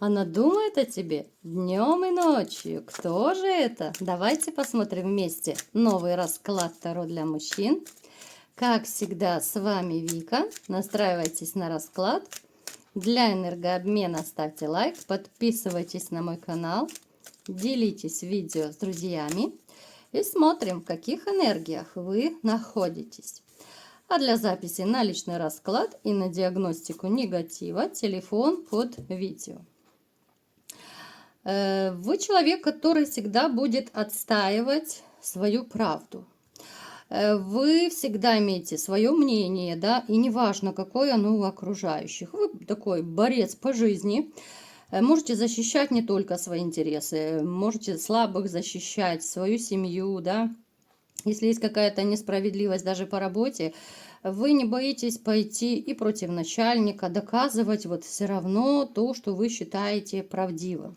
Она думает о тебе днем и ночью. Кто же это? Давайте посмотрим вместе новый расклад Таро для мужчин. Как всегда, с вами Вика. Настраивайтесь на расклад. Для энергообмена ставьте лайк, подписывайтесь на мой канал, делитесь видео с друзьями и смотрим, в каких энергиях вы находитесь. А для записи на личный расклад и на диагностику негатива телефон под видео. Вы человек, который всегда будет отстаивать свою правду. Вы всегда имеете свое мнение, да, и неважно, какое оно у окружающих. Вы такой борец по жизни. Можете защищать не только свои интересы, можете слабых защищать, свою семью, да. Если есть какая-то несправедливость даже по работе, вы не боитесь пойти и против начальника, доказывать вот все равно то, что вы считаете правдивым.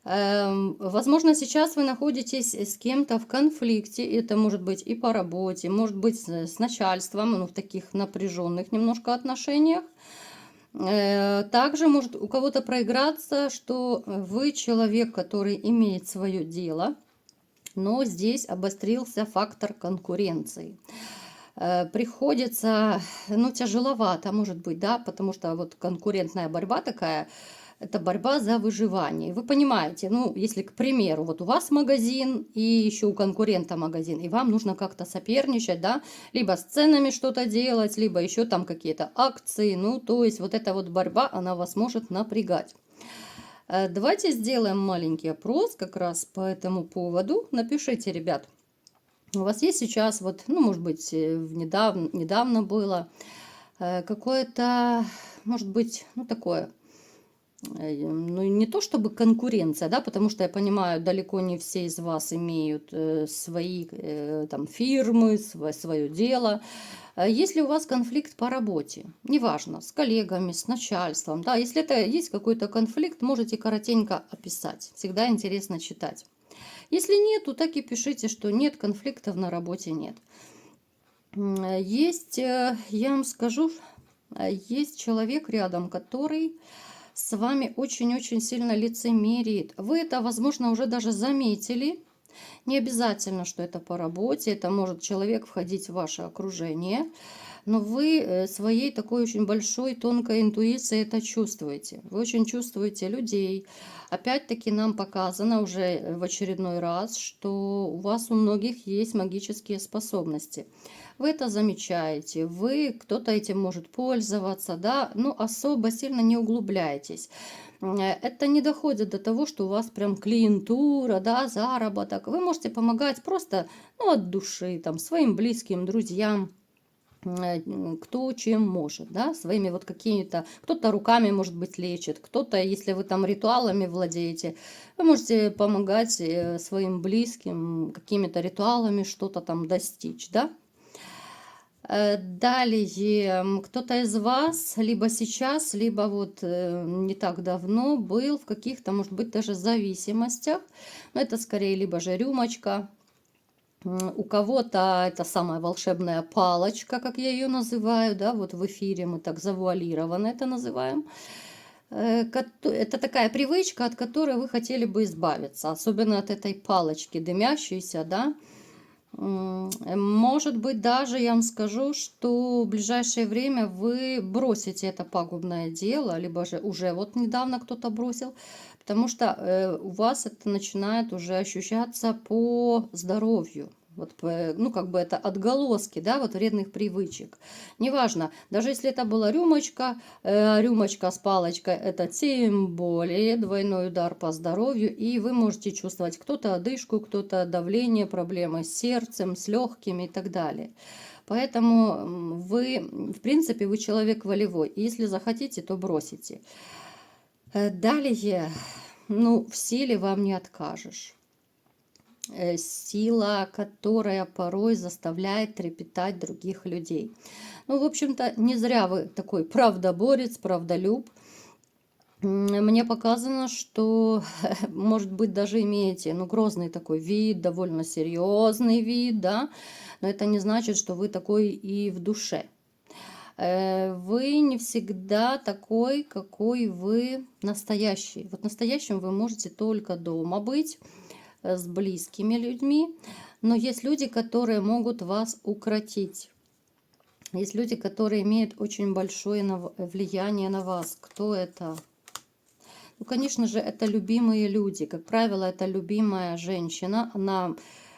Возможно, сейчас вы находитесь с кем-то в конфликте, это может быть и по работе, может быть с начальством, ну, в таких напряженных немножко отношениях. Также может у кого-то проиграться, что вы человек, который имеет свое дело, но здесь обострился фактор конкуренции. Приходится, ну, тяжеловато, может быть, да, потому что вот конкурентная борьба такая, это борьба за выживание. Вы понимаете, ну, если, к примеру, вот у вас магазин и еще у конкурента магазин, и вам нужно как-то соперничать, да, либо с ценами что-то делать, либо еще там какие-то акции, ну, то есть вот эта вот борьба, она вас может напрягать. Давайте сделаем маленький опрос как раз по этому поводу. Напишите, ребят, у вас есть сейчас, вот, ну, может быть, недавно было какое-то, может быть, ну, такое, ну, не то чтобы конкуренция, да, потому что я понимаю, далеко не все из вас имеют свои там фирмы, свое дело. Если у вас конфликт по работе, неважно, с коллегами, с начальством, да, если это есть какой-то конфликт, можете коротенько описать. Всегда интересно читать. Если нет, то так и пишите, что нет, конфликтов на работе нет. Есть, я вам скажу, есть человек рядом, который с вами очень-очень сильно лицемерит. Вы это, возможно, уже даже заметили. Не обязательно, что это по работе, это может человек входить в ваше окружение, но вы своей такой очень большой, тонкой интуицией это чувствуете. Вы очень чувствуете людей. Опять-таки нам показано уже в очередной раз, что у вас у многих есть магические способности. Вы это замечаете, кто-то этим может пользоваться, да, но особо сильно не углубляйтесь. Это не доходит до того, что у вас прям клиентура, да, заработок. Вы можете помогать просто, ну, от души, там, своим близким, друзьям, кто чем может, да, своими вот какими-то, кто-то руками, может быть, лечит, кто-то, если вы там ритуалами владеете, вы можете помогать своим близким какими-то ритуалами что-то там достичь, да. Далее, кто-то из вас либо сейчас, либо вот не так давно был в каких-то, может быть, даже зависимостях. Но это скорее либо же рюмочка. У кого-то это самая волшебная палочка, как я ее называю, да, вот в эфире мы так завуалированно это называем. Это такая привычка, от которой вы хотели бы избавиться, особенно от этой палочки дымящейся, да. Может быть, даже я вам скажу, что в ближайшее время вы бросите это пагубное дело, либо же уже вот недавно кто-то бросил, потому что у вас это начинает уже ощущаться по здоровью. Вот, ну, как бы это отголоски, да, вот вредных привычек. Неважно, даже если это была рюмочка, рюмочка с палочкой, это тем более двойной удар по здоровью, и вы можете чувствовать кто-то одышку, кто-то давление, проблемы с сердцем, с легкими и так далее. Поэтому вы, в принципе, вы человек волевой, и если захотите, то бросите. Далее, ну, в силе вам не откажешь. Сила, которая порой заставляет трепетать других людей. Ну, в общем-то, не зря вы такой правдоборец, правдолюб. Мне показано, что, может быть, даже имеете, ну, грозный такой вид, довольно серьезный вид, да, но это не значит, что вы такой и в душе. Вы не всегда такой, какой вы настоящий. Вот настоящим вы можете только дома быть, с близкими людьми, но есть люди, которые могут вас укротить. Есть люди, которые имеют очень большое влияние на вас. Кто это? Ну, конечно же, это любимые люди. Как правило, это любимая женщина. Она,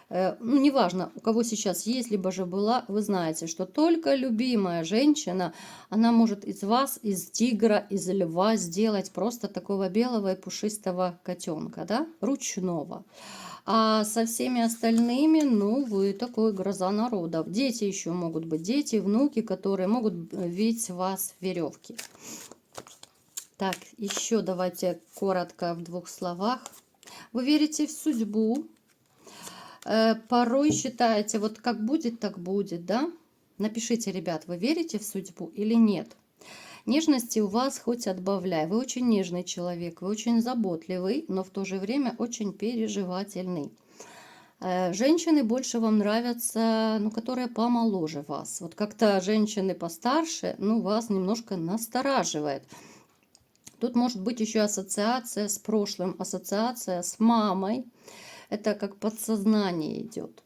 ну, неважно, у кого сейчас есть, либо же была, вы знаете, что только любимая женщина, она может из вас, из тигра, из льва сделать просто такого белого и пушистого котенка, да, ручного. А со всеми остальными, ну, вы такой гроза народов. Дети еще могут быть, дети, внуки, которые могут вить вас веревки. Так, еще давайте коротко в 2 словах. Вы верите в судьбу. Порой считаете, вот как будет, так будет, да? Напишите, ребят, вы верите в судьбу или нет? Нежности у вас хоть отбавляй. Вы очень нежный человек, вы очень заботливый, но в то же время очень переживательный. Женщины больше вам нравятся, ну, которые помоложе вас. Вот как-то женщины постарше, ну, вас немножко настораживает. Тут может быть еще ассоциация с прошлым, ассоциация с мамой. Это как подсознание идет.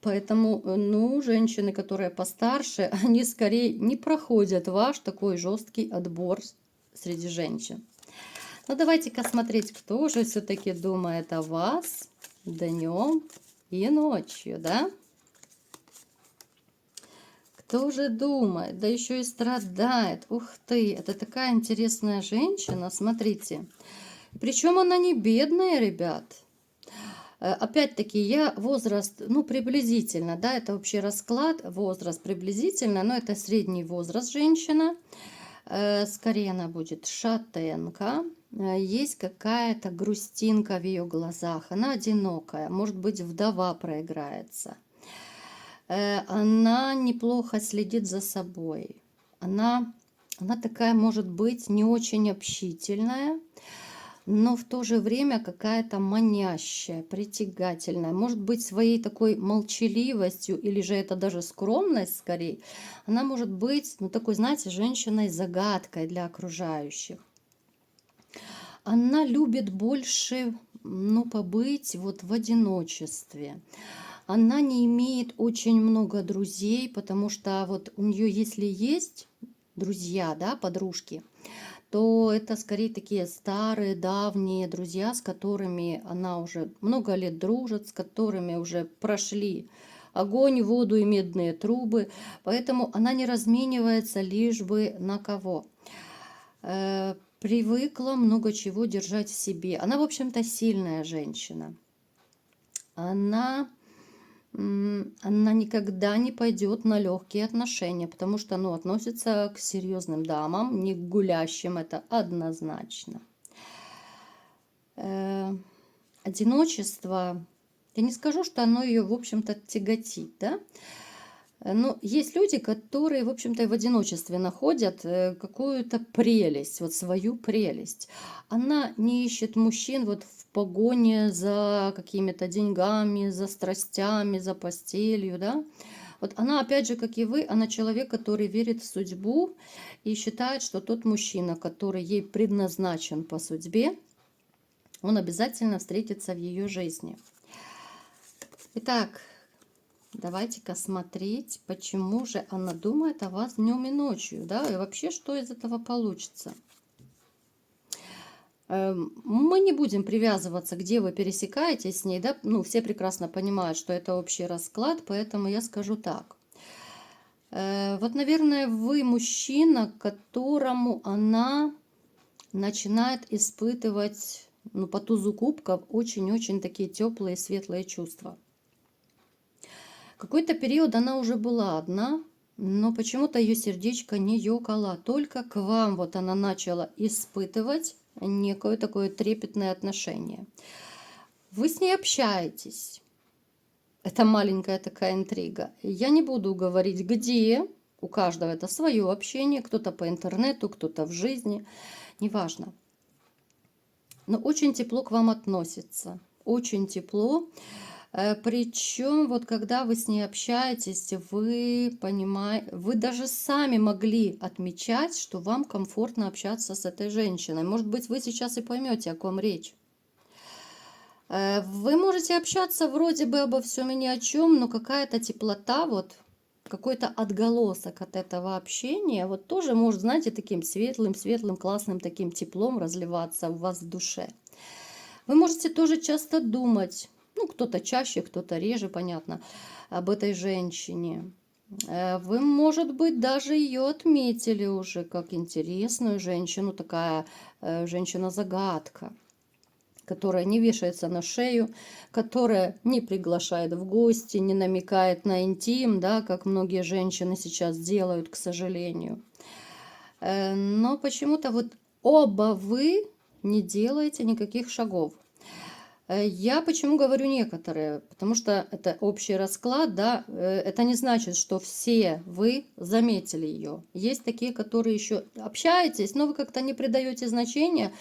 Поэтому, ну, женщины, которые постарше, они скорее не проходят ваш такой жесткий отбор среди женщин. Ну, давайте-ка смотреть, кто же все-таки думает о вас днем и ночью, да? Кто же думает, да еще и страдает. Ух ты, это такая интересная женщина, смотрите. Причем она не бедная, ребят. Опять-таки, я возраст, ну, приблизительно, да, это общий расклад, возраст приблизительно, но это средний возраст женщина. Скорее она будет шатенка. Есть какая-то грустинка в ее глазах, она одинокая, может быть, вдова проиграется. Она неплохо следит за собой. Она такая, может быть, не очень общительная, но в то же время какая-то манящая, притягательная. Может быть, своей такой молчаливостью, или же это даже скромность скорее, она может быть, ну, такой, знаете, женщиной-загадкой для окружающих. Она любит больше, ну, побыть вот в одиночестве. Она не имеет очень много друзей, потому что вот у нее, если есть друзья, да, подружки, то это скорее такие старые, давние друзья, с которыми она уже много лет дружит, с которыми уже прошли огонь, воду и медные трубы. Поэтому она не разменивается лишь бы на кого. Привыкла много чего держать в себе. Она, в общем-то, сильная женщина. Она никогда не пойдет на легкие отношения, потому что, ну, относится к серьезным дамам, не к гулящим, это однозначно. Одиночество, я не скажу, что оно ее, в общем-то, тяготит, да? Но есть люди, которые, в общем-то, в одиночестве находят какую-то прелесть, вот свою прелесть. Она не ищет мужчин вот в погоне за какими-то деньгами, за страстями, за постелью, да. Вот она, опять же, как и вы, она человек, который верит в судьбу и считает, что тот мужчина, который ей предназначен по судьбе, он обязательно встретится в ее жизни. Итак, давайте-ка смотреть, почему же она думает о вас днем и ночью, да, и вообще, что из этого получится. Мы не будем привязываться, где вы пересекаетесь с ней, да, ну, все прекрасно понимают, что это общий расклад, поэтому я скажу так. Вот, наверное, вы мужчина, которому она начинает испытывать, ну, по тузу кубков очень-очень такие теплые, светлые чувства. Какой-то период она уже была одна, но почему-то ее сердечко не ёкало. Только к вам вот она начала испытывать некое такое трепетное отношение. Вы с ней общаетесь. Это маленькая такая интрига. Я не буду говорить, где. У каждого это свое общение. Кто-то по интернету, кто-то в жизни. Неважно. Но очень тепло к вам относится. Очень тепло. Причем вот когда вы с ней общаетесь, вы понимаете, вы даже сами могли отмечать, что вам комфортно общаться с этой женщиной. Может быть, вы сейчас и поймете, о ком речь. Вы можете общаться вроде бы обо всем и ни о чем, но какая-то теплота, вот какой-то отголосок от этого общения, вот тоже может, знаете, таким светлым, классным таким теплом разливаться у вас в душе. Вы можете тоже часто думать, ну, кто-то чаще, кто-то реже, понятно, об этой женщине. Вы, может быть, даже ее отметили уже как интересную женщину, такая женщина-загадка, которая не вешается на шею, которая не приглашает в гости, не намекает на интим, да, как многие женщины сейчас делают, к сожалению. Но почему-то вот оба вы не делаете никаких шагов. Я почему говорю некоторые? Потому что это общий расклад, да, это не значит, что все вы заметили ее. Есть такие, которые еще общаетесь, но вы как-то не придаете значения,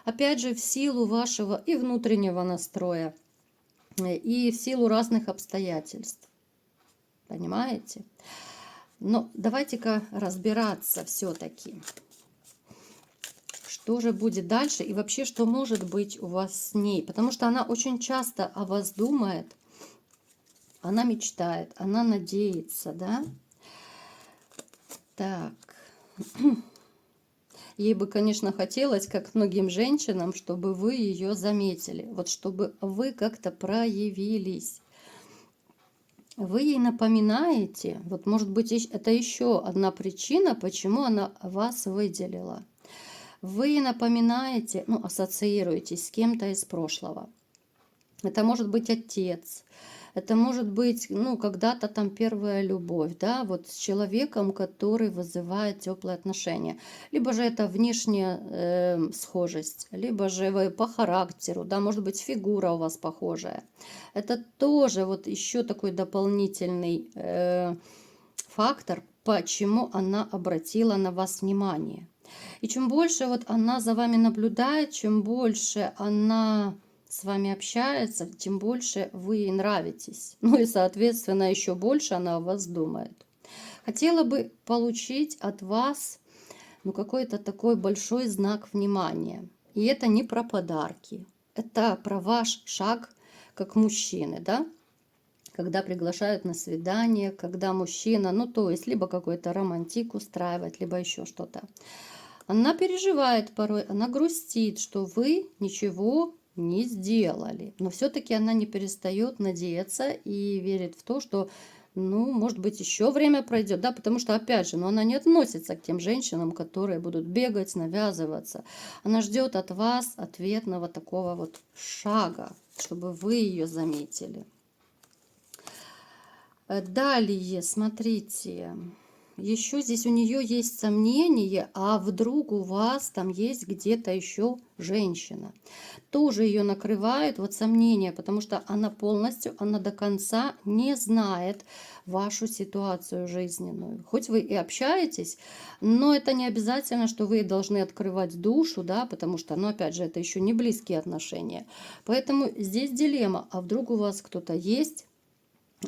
опять же, в силу вашего и внутреннего настроя, и в силу разных обстоятельств. Понимаете? Но давайте-ка разбираться все-таки. Что же будет дальше и вообще, что может быть у вас с ней? Потому что она очень часто о вас думает, она мечтает, она надеется, да? Так. Ей бы, конечно, хотелось, как многим женщинам, чтобы вы ее заметили. Вот чтобы вы как-то проявились. Вы ей напоминаете, вот может быть это еще одна причина, почему она вас выделила. Вы напоминаете, ну, ассоциируетесь с кем-то из прошлого. Это может быть отец, это может быть, ну, когда-то там первая любовь, да, вот с человеком, который вызывает теплые отношения. Либо же это внешняя схожесть, либо же вы по характеру, да, может быть, фигура у вас похожая. Это тоже вот еще такой дополнительный фактор, почему она обратила на вас внимание. И чем больше вот она за вами наблюдает, чем больше она с вами общается, тем больше вы ей нравитесь. Ну и, соответственно, еще больше она о вас думает. Хотела бы получить от вас, ну, какой-то такой большой знак внимания. И это не про подарки, это про ваш шаг как мужчины, да? Когда приглашают на свидание, когда мужчина, ну, то есть, либо какой-то романтик устраивает, либо еще что-то. Она переживает порой, она грустит, что вы ничего не сделали. Но все-таки она не перестает надеяться и верит в то, что, ну, может быть, еще время пройдет, да, потому что, опять же, но она не относится к тем женщинам, которые будут бегать, навязываться. Она ждет от вас ответного такого вот шага, чтобы вы ее заметили. Далее, смотрите. Еще здесь у нее есть сомнение, а вдруг у вас там есть где-то еще женщина. Тоже ее накрывает вот сомнения, потому что она полностью, она до конца не знает вашу ситуацию жизненную. Хоть вы и общаетесь, но это не обязательно, что вы должны открывать душу, да, потому что, ну, опять же, это еще не близкие отношения. Поэтому здесь дилемма, а вдруг у вас кто-то есть,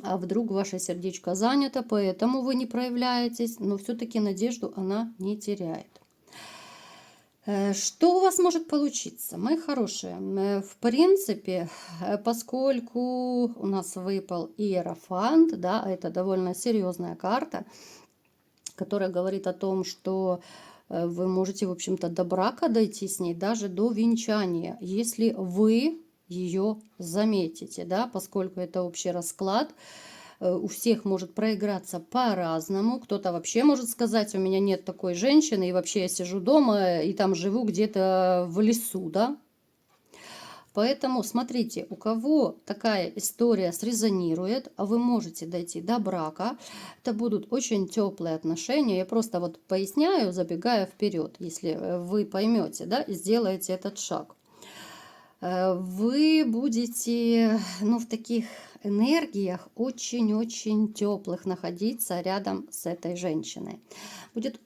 а вдруг ваше сердечко занято, поэтому вы не проявляетесь, но все-таки надежду она не теряет. Что у вас может получиться, мои хорошие? В принципе, поскольку у нас выпал Иерофант, да, это довольно серьезная карта, которая говорит о том, что вы можете, в общем-то, до брака дойти с ней, даже до венчания, если вы ее заметите, да, поскольку это общий расклад, у всех может проиграться по-разному. Кто-то вообще может сказать, у меня нет такой женщины, и вообще я сижу дома, и там живу где-то в лесу, да. Поэтому смотрите, у кого такая история срезонирует, а вы можете дойти до брака, это будут очень теплые отношения. Я просто вот поясняю, забегая вперед, если вы поймете, да, и сделаете этот шаг. Вы будете, ну, в таких энергиях очень-очень теплых находиться рядом с этой женщиной. Будет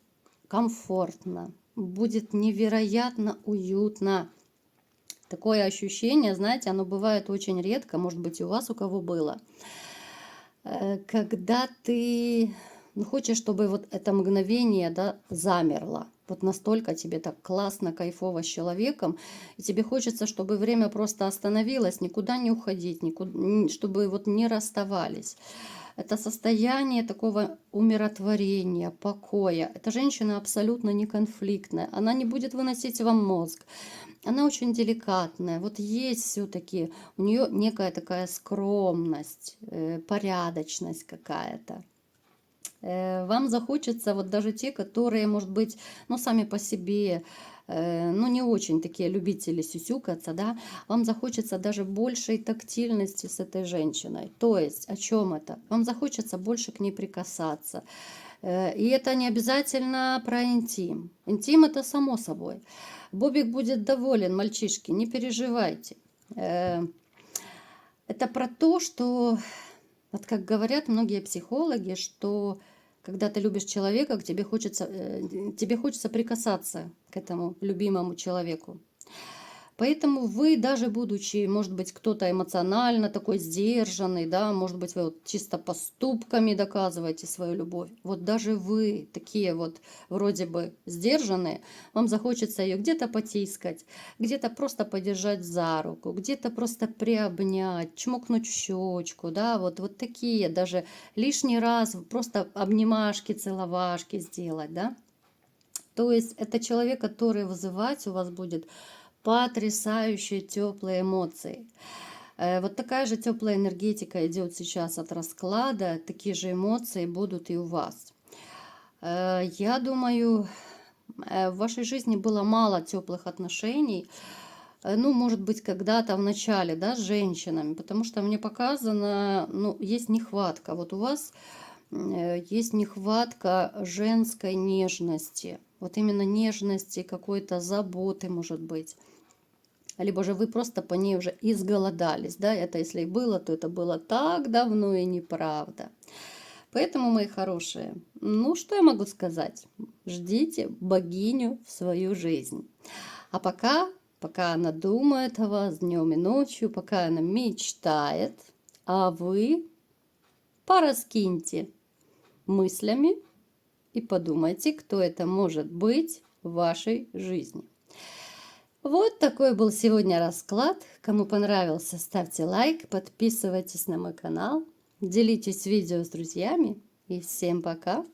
комфортно, будет невероятно уютно. Такое ощущение, знаете, оно бывает очень редко, может быть, и у вас у кого было, когда ты хочешь, чтобы вот это мгновение, да, замерло. Вот настолько тебе так классно, кайфово с человеком, и тебе хочется, чтобы время просто остановилось, никуда не уходить, никуда, чтобы вот не расставались. Это состояние такого умиротворения, покоя. Эта женщина абсолютно не конфликтная, она не будет выносить вам мозг. Она очень деликатная. Вот есть все-таки у нее некая такая скромность, порядочность какая-то. Вам захочется, вот даже те, которые, может быть, ну, сами по себе, ну, не очень такие любители сюсюкаться, да, вам захочется даже большей тактильности с этой женщиной. То есть, о чем это? Вам захочется больше к ней прикасаться. И это не обязательно про интим. Интим это само собой. Бобик будет доволен, мальчишки, не переживайте. Это про то, что, вот как говорят многие психологи, что когда ты любишь человека, тебе хочется прикасаться к этому любимому человеку. Поэтому вы, даже будучи, может быть, кто-то эмоционально такой сдержанный, да, может быть, вы вот чисто поступками доказываете свою любовь. Вот даже вы такие вот вроде бы сдержанные, вам захочется ее где-то потискать, где-то просто подержать за руку, где-то просто приобнять, чмокнуть в щечку, да, вот такие даже лишний раз просто обнимашки, целовашки сделать, да. То есть это человек, который вызывать у вас будет потрясающие теплые эмоции. Вот такая же теплая энергетика идет сейчас от расклада, такие же эмоции будут и у вас. Я думаю, в вашей жизни было мало теплых отношений, ну, может быть, когда-то в начале, да, с женщинами, потому что мне показано, ну, есть нехватка. Вот у вас есть нехватка женской нежности, вот именно нежности, какой-то заботы, может быть. Либо же вы просто по ней уже изголодались, да, это если и было, то это было так давно и неправда. Поэтому, мои хорошие, ну, что я могу сказать? Ждите богиню в свою жизнь. А пока она думает о вас днем и ночью, пока она мечтает, а вы пораскиньте мыслями и подумайте, кто это может быть в вашей жизни. Вот такой был сегодня расклад. Кому понравился, ставьте лайк, подписывайтесь на мой канал, делитесь видео с друзьями и всем пока!